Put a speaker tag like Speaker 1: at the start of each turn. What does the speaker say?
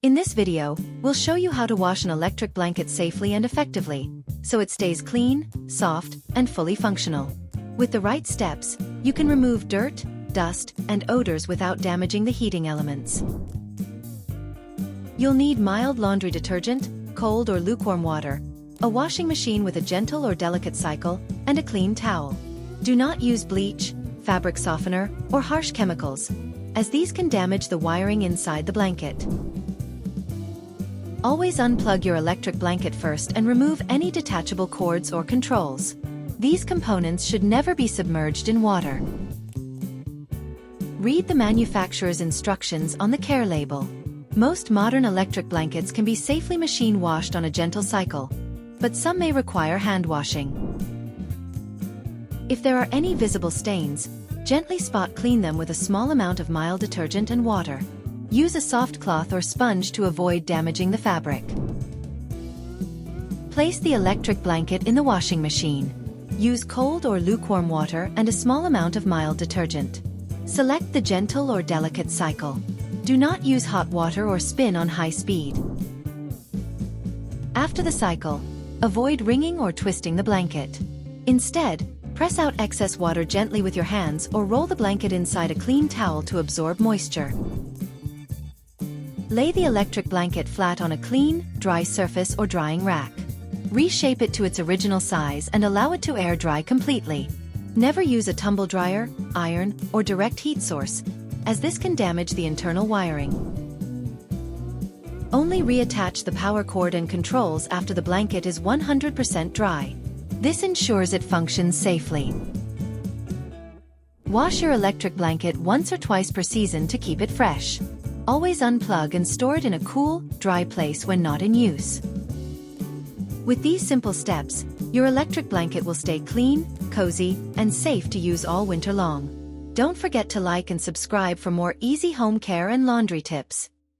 Speaker 1: In this video, we'll show you how to wash an electric blanket safely and effectively, so it stays clean, soft, and fully functional. With the right steps, you can remove dirt, dust, and odors without damaging the heating elements. You'll need mild laundry detergent, cold or lukewarm water, a washing machine with a gentle or delicate cycle, and a clean towel. Do not use bleach, fabric softener, or harsh chemicals, as these can damage the wiring inside the blanket. Always unplug your electric blanket first and remove any detachable cords or controls. These components should never be submerged in water. Read the manufacturer's instructions on the care label. Most modern electric blankets can be safely machine washed on a gentle cycle, but some may require hand washing. If there are any visible stains, gently spot clean them with a small amount of mild detergent and water. Use a soft cloth or sponge to avoid damaging the fabric. Place the electric blanket in the washing machine. Use cold or lukewarm water and a small amount of mild detergent. Select the gentle or delicate cycle. Do not use hot water or spin on high speed. After the cycle, avoid wringing or twisting the blanket. Instead, press out excess water gently with your hands or roll the blanket inside a clean towel to absorb moisture. Lay the electric blanket flat on a clean, dry surface or drying rack. Reshape it to its original size and allow it to air dry completely. Never use a tumble dryer, iron, or direct heat source, as this can damage the internal wiring. Only reattach the power cord and controls after the blanket is 100% dry. This ensures it functions safely. Wash your electric blanket once or twice per season to keep it fresh. Always unplug and store it in a cool, dry place when not in use. With these simple steps, your electric blanket will stay clean, cozy, and safe to use all winter long. Don't forget to like and subscribe for more easy home care and laundry tips.